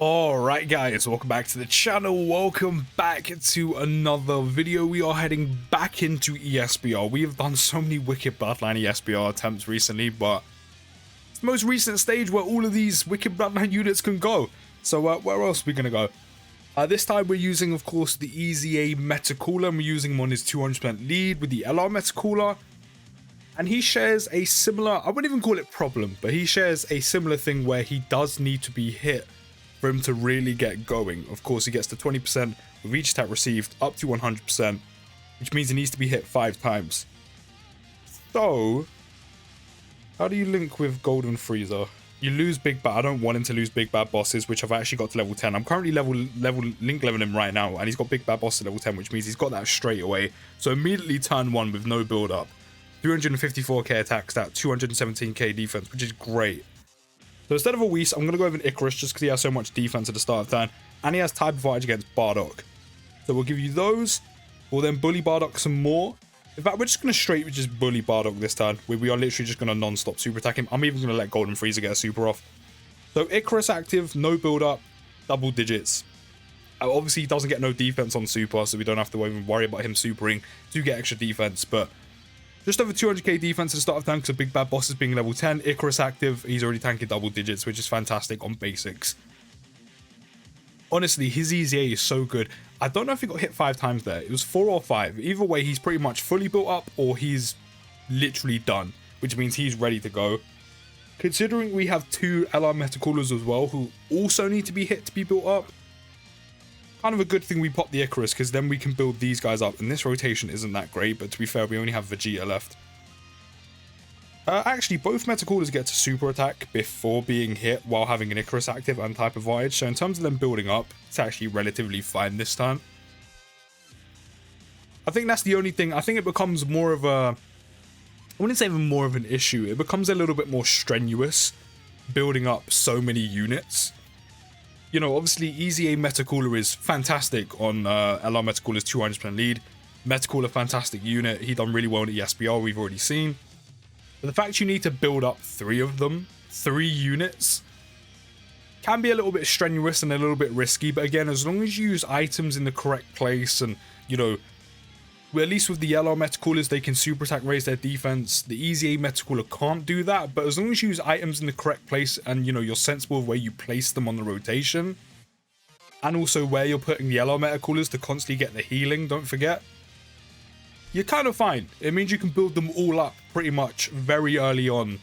Alright guys, welcome back to the channel, welcome back to another video. We are heading back into ESBR. We have done so many wicked Bloodline ESBR attempts recently, but it's the most recent stage where all of these wicked Bloodline units can go. So where else are we going to go? This time we're using, of course, the EZA Metacooler, and we're using him on his 200% lead with the LR Metacooler. And he shares a similar, I wouldn't even call it problem, but he shares a similar thing where he does need to be hit for him to really get going. Of course, he gets to 20% with each attack received up to 100%, which means he needs to be hit 5 times. So, how do you link with Golden Freezer? You lose Big Bad. I don't want him to lose Big Bad bosses, which I've actually got to level 10. I'm currently link leveling him right now, and he's got Big Bad boss at level 10, which means he's got that straight away. So immediately turn 1 with no build up. 354k attack stat, 217k defense, which is great. So instead of a Whis, I'm going to go with an Icarus just because he has so much defense at the start of turn. And he has type advantage against Bardock. So we'll give you those. We'll then bully Bardock some more. In fact, we're just going to straight just bully Bardock this turn. We are literally just going to non-stop super attack him. I'm even going to let Golden Freezer get a super off. So Icarus active, no build up, double digits. Obviously he doesn't get no defense on super, so we don't have to even worry about him supering to get extra defense. But just over 200k defense at the start of turn because a Big Bad boss is being level 10. Icarus active, he's already tanking double digits, which is fantastic on basics. Honestly, his EZA is so good. I don't know if he got hit 5 times there. It was 4 or 5. Either way, he's pretty much fully built up or he's literally done, which means he's ready to go. Considering we have 2 LR Metacoolers as well, who also need to be hit to be built up, kind of a good thing we pop the Icarus, because then we can build these guys up, and this rotation isn't that great, but to be fair, we only have Vegeta left. Actually, both Metacoolers get to super attack before being hit while having an Icarus active and type of void, so in terms of them building up, it's actually relatively fine this time. I think that's the only thing. I think it becomes more of a, I wouldn't say even more of an issue, it becomes a little bit more strenuous building up so many units. You know, obviously, EZA Metacooler is fantastic on LR Metacooler's 200% lead. Metacooler, fantastic unit. He done really well in ESBR, we've already seen. But the fact you need to build up 3 of them, 3 units, can be a little bit strenuous and a little bit risky. But again, as long as you use items in the correct place and, you know, well, at least with the LR Metacoolers, they can super attack, raise their defense. The EZA Metacooler can't do that, but as long as you use items in the correct place and, you know, you're sensible of where you place them on the rotation, and also where you're putting the LR Metacoolers to constantly get the healing, don't forget, you're kind of fine. It means you can build them all up pretty much very early on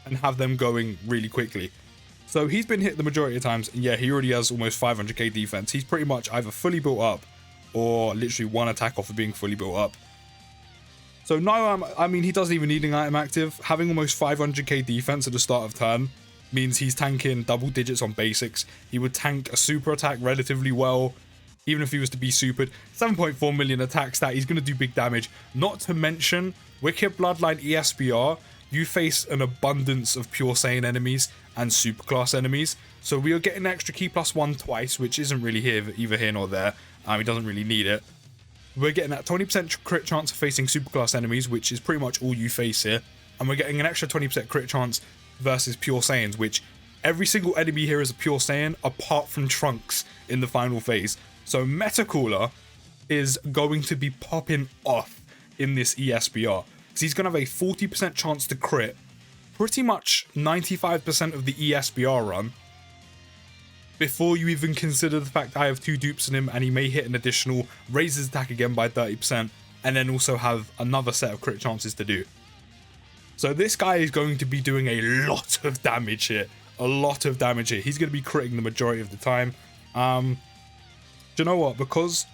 and have them going really quickly. So he's been hit the majority of times, and yeah, he already has almost 500k defense. He's pretty much either fully built up or literally 1 attack off of being fully built up. So now, I mean, he doesn't even need an item active. Having almost 500k defense at the start of turn means he's tanking double digits on basics. He would tank a super attack relatively well, even if he was to be supered. 7.4 million attack stat, he's going to do big damage. Not to mention, Wicked Bloodline ESBR, you face an abundance of Pure Saiyan enemies and Superclass enemies. So we are getting extra key +1 twice, which isn't really either here nor there. He doesn't really need it. We're getting that 20% crit chance of facing Superclass enemies, which is pretty much all you face here. And we're getting an extra 20% crit chance versus Pure Saiyans, which every single enemy here is a Pure Saiyan, apart from Trunks in the final phase. So Metacooler is going to be popping off in this ESBR. Because he's going to have a 40% chance to crit pretty much 95% of the ESBR run, before you even consider the fact I have 2 dupes in him and he may hit an additional, raise his attack again by 30%, and then also have another set of crit chances to do. So this guy is going to be doing a lot of damage here. A lot of damage here. He's going to be critting the majority of the time. Do you know what? Because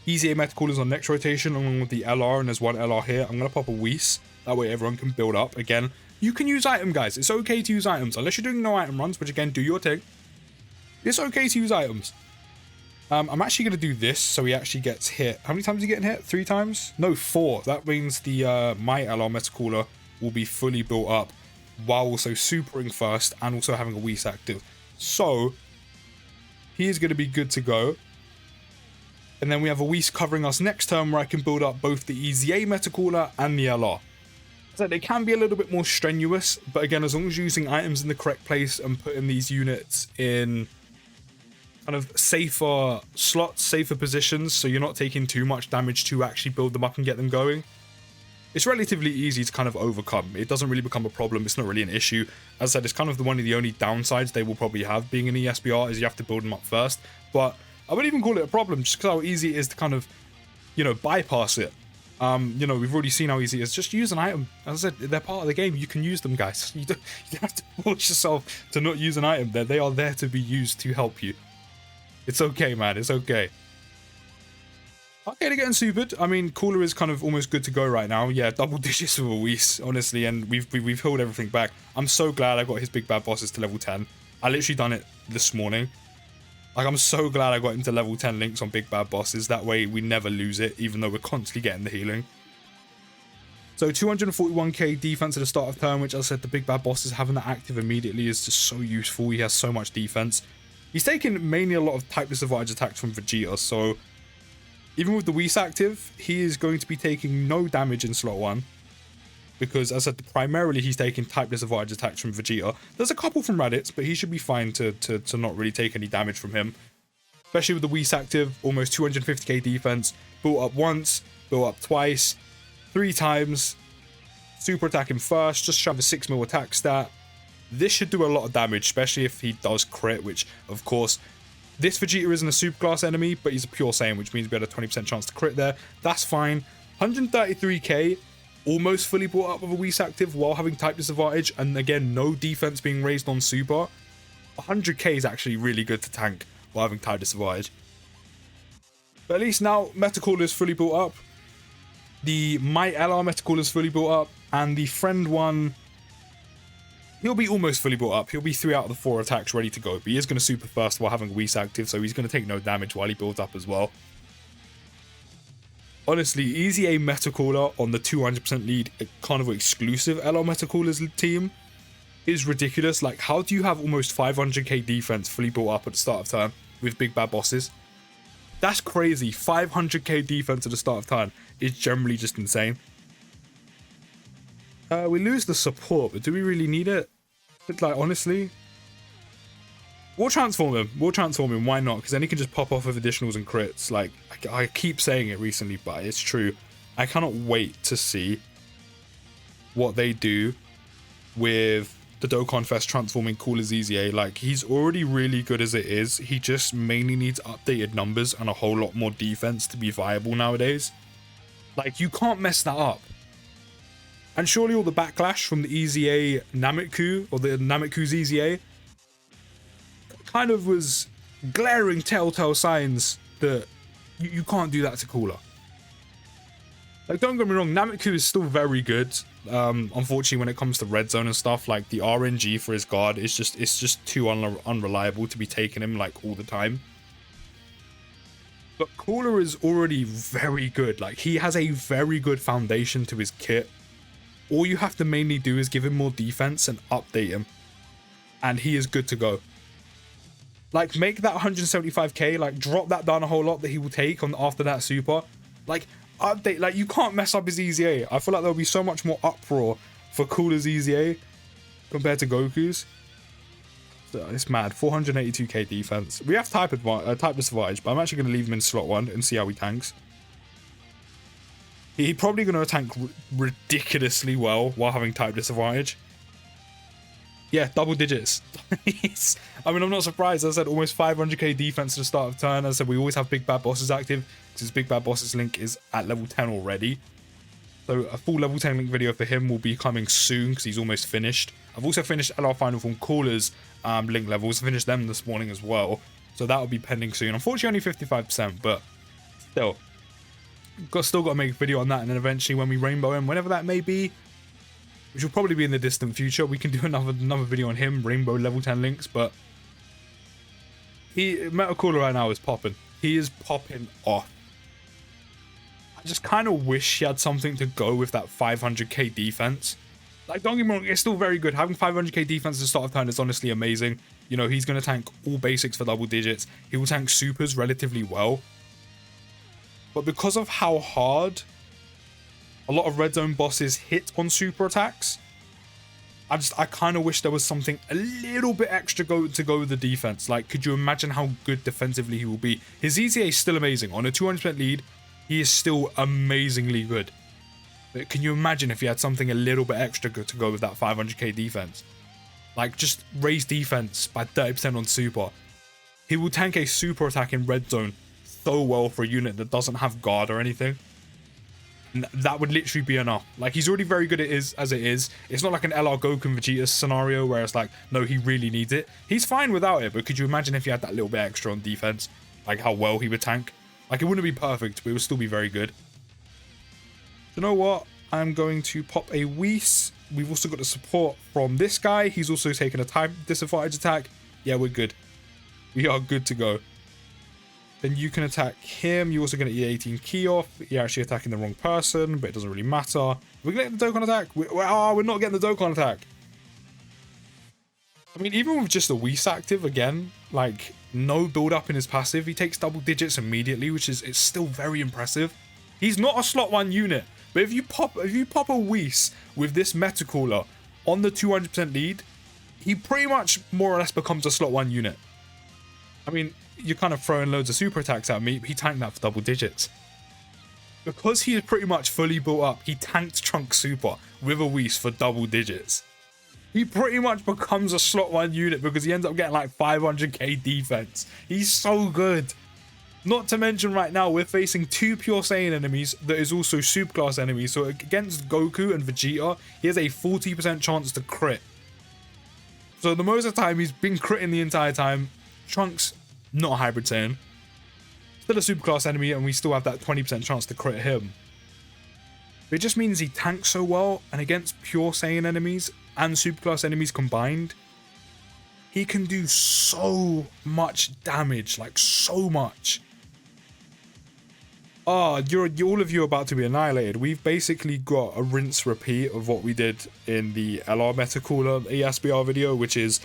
EZA Metacooler is on next rotation along with the LR, and there's 1 LR here, I'm going to pop a Whis. That way everyone can build up. Again, you can use item, guys. It's okay to use items. Unless you're doing no item runs, which again, do your thing. It's okay to use items. I'm actually going to do this so he actually gets hit. How many times is he getting hit? 3 times? No, 4. That means the my LR Metacooler will be fully built up while also supering first and also having a Whis active. So he is going to be good to go. And then we have a Whis covering us next turn where I can build up both the EZA Metacooler and the LR. So they can be a little bit more strenuous, but again, as long as you're using items in the correct place and putting these units in kind of safer slots, safer positions, so you're not taking too much damage to actually build them up and get them going. It's relatively easy to kind of overcome. It doesn't really become a problem. It's not really an issue. As I said, it's kind of one of the only downsides they will probably have being an ESBR is you have to build them up first. But I wouldn't even call it a problem just because how easy it is to kind of, you know, bypass it. You know, we've already seen how easy it is. Just use an item. As I said, they're part of the game. You can use them, guys. You don't have to force yourself to not use an item. They are there to be used to help you. It's okay, man. It's okay. Okay, they're getting supered. I mean, Cooler is kind of almost good to go right now. Yeah, double digits with a Whis, honestly, and we've healed everything back. I'm so glad I got his big bad bosses to level 10. I literally done it this morning. Like, I'm so glad I got him to level 10 links on big bad bosses. That way we never lose it, even though we're constantly getting the healing. So 241k defense at the start of turn, which, as I said, the big bad bosses having that active immediately is just so useful. He has so much defense. He's taking mainly a lot of type disadvantage attacks from Vegeta, so even with the Whis active, he is going to be taking no damage in slot 1. Because, as I said, primarily he's taking type disadvantage attacks from Vegeta. There's a couple from Raditz, but he should be fine to not really take any damage from him. Especially with the Whis active, almost 250k defense. Built up once, built up twice, 3 times. Super attack him first, just shove a 6 mil attack stat. This should do a lot of damage, especially if he does crit, which, of course, this Vegeta isn't a superclass enemy, but he's a pure Saiyan, which means we had a 20% chance to crit there. That's fine. 133k, almost fully brought up with a Whis active while having type disadvantage, and again, no defense being raised on super. 100k is actually really good to tank while having type disadvantage. But at least now, Metacooler is fully built up. The Might LR Metacooler is fully built up, and the friend one, he'll be almost fully built up. He'll be 3 out of the 4 attacks ready to go. But he is going to super first while having Whis active, so he's going to take no damage while he builds up as well. Honestly, EZA Metacooler on the 200% lead Carnival exclusive LR Metacooler's team is ridiculous. Like, how do you have almost 500k defense fully built up at the start of turn with big bad bosses? That's crazy. 500k defense at the start of turn is generally just insane. We lose the support, but do we really need it? Like, honestly, we'll transform him. We'll transform him. Why not? Because then he can just pop off with additionals and crits. Like, I keep saying it recently, but it's true. I cannot wait to see what they do with the Dokkan Fest transforming Cooler's EZA. Like, he's already really good as it is. He just mainly needs updated numbers and a whole lot more defense to be viable nowadays. Like, you can't mess that up. And surely all the backlash from the EZA Nameku, or the Nameku's EZA, kind of was glaring telltale signs that you can't do that to Cooler. Like, don't get me wrong, Nameku is still very good. Unfortunately, when it comes to red zone and stuff, like the RNG for his guard is just too unreliable to be taking him like all the time. But Cooler is already very good. Like, he has a very good foundation to his kit. All you have to mainly do is give him more defense and update him, and he is good to go. Like, make that 175k, like, drop that down a whole lot that he will take on after that super. Like, update, like, you can't mess up his EZA. I feel like there'll be so much more uproar for Cooler's EZA compared to Goku's. So it's mad. 482k defense. We have type disadvantage, but I'm actually going to leave him in slot 1 and see how he tanks. He's probably going to tank ridiculously well while having type disadvantage. Yeah, double digits. I mean, I'm not surprised. As I said, almost 500k defense at the start of turn. As I said, we always have big bad bosses active because his big bad bosses link is at level 10 already. So a full level 10 link video for him will be coming soon because he's almost finished. I've also finished LR Final Form Cooler's link levels. I finished them this morning as well. So that will be pending soon. Unfortunately, only 55%, but still. Still got to make a video on that, and then eventually when we rainbow him, whenever that may be, which will probably be in the distant future, we can do another video on him, rainbow level 10 links. But Metacooler right now is popping. He is popping off. I just kind of wish he had something to go with that 500k defense. Like, don't get me wrong, it's still very good. Having 500k defense at the start of turn is honestly amazing. You know, he's going to tank all basics for double digits. He will tank supers relatively well. But because of how hard a lot of red zone bosses hit on super attacks, I kind of wish there was something a little bit extra to go with the defense. Like, could you imagine how good defensively he will be? His EZA is still amazing. On a 200% lead, he is still amazingly good. But can you imagine if he had something a little bit extra good to go with that 500k defense? Like, just raise defense by 30% on super. He will tank a super attack in red zone so well for a unit that doesn't have guard or anything. And that would literally be enough. Like, he's already very good as it is. It's not like an LR Goku Vegeta scenario where it's like, no, he really needs it. He's fine without it, but could you imagine if he had that little bit extra on defense? Like, how well he would tank? Like, it wouldn't be perfect, but it would still be very good. You know what? I'm going to pop a Whis. We've also got the support from this guy. He's also taken a time disadvantage attack. Yeah, we're good. We are good to go. Then you can attack him. You're also going to get 18 key off. You're actually attacking the wrong person, but it doesn't really matter. We're getting the Dokkan attack. We're not getting the Dokkan attack. I mean, even with just the Whis active, again, like, no build up in his passive. He takes double digits immediately, which is, it's still very impressive. He's not a slot 1 unit, but if you pop a Whis with this Metacooler on the 200% lead, he pretty much more or less becomes a slot 1 unit. I mean, you're kind of throwing loads of super attacks at me. He tanked that for double digits. Because he is pretty much fully built up, he tanked Trunk Super with a Whis for double digits. He pretty much becomes a slot 1 unit because he ends up getting like 500k defense. He's so good. Not to mention right now, we're facing 2 Pure Saiyan enemies that is also Superclass enemies. So against Goku and Vegeta, he has a 40% chance to crit. So the most of the time, he's been critting the entire time. Trunks, not a Hybrid Saiyan. Still a Superclass enemy, and we still have that 20% chance to crit him. It just means he tanks so well, and against Pure Saiyan enemies and Superclass enemies combined, he can do so much damage, like so much. Oh, all of you are about to be annihilated. We've basically got a rinse repeat of what we did in the LR Metacooler ESBR video, which is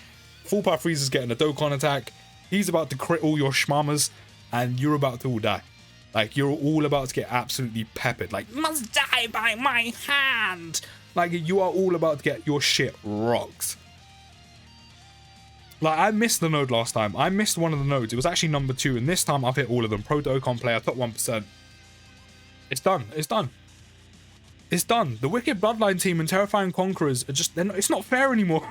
Full Power Freezer's getting a Dokkan attack. He's about to crit all your schmammers, and you're about to all die. Like, you're all about to get absolutely peppered. Like, must die by my hand. Like, you are all about to get your shit rocked. Like, I missed the node last time. I missed one of the nodes. It was actually number 2, and this time I've hit all of them. Pro Dokkan player, top 1%. It's done. It's done. It's done. The Wicked Bloodline team and Terrifying Conquerors are just... it's not fair anymore.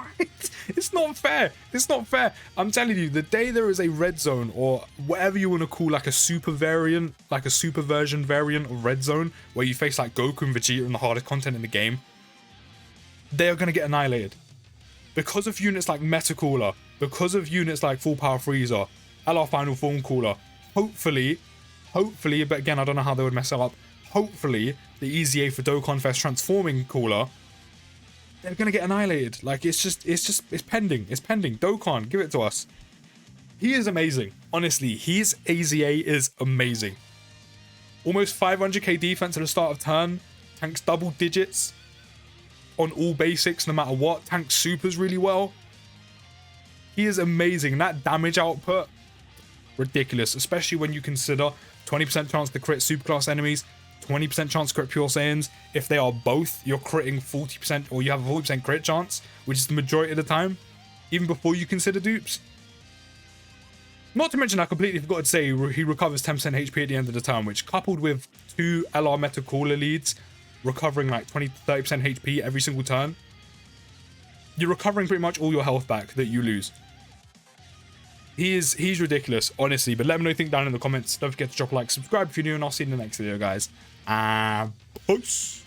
It's not fair. It's not fair. I'm telling you, the day there is a red zone or whatever you want to call like a super variant, like a super version variant of red zone, where you face like Goku and Vegeta in the hardest content in the game, they are going to get annihilated. Because of units like Metacooler, because of units like Full Power Freezer, LR Final Form Cooler, hopefully, but again, I don't know how they would mess it up, hopefully, the EZA for DokkanFest Transforming Cooler, they're going to get annihilated. Like, it's pending. It's pending. Dokkan, give it to us. He is amazing. Honestly, his EZA is amazing. Almost 500k defense at the start of turn, tanks double digits on all basics no matter what, tanks supers really well. He is amazing. That damage output, ridiculous, especially when you consider 20% chance to crit Superclass enemies, 20% chance to crit Pure Saiyans. If they are both, you're critting 40%, or you have a 40% crit chance, which is the majority of the time, even before you consider dupes. Not to mention, I completely forgot to say, he recovers 10% HP at the end of the turn, which coupled with 2 LR Metacooler leads, recovering like 20-30% HP every single turn, you're recovering pretty much all your health back that you lose. He's ridiculous, honestly. But let me know what you think down in the comments. Don't forget to drop a like, subscribe if you're new, and I'll see you in the next video, guys. Peace.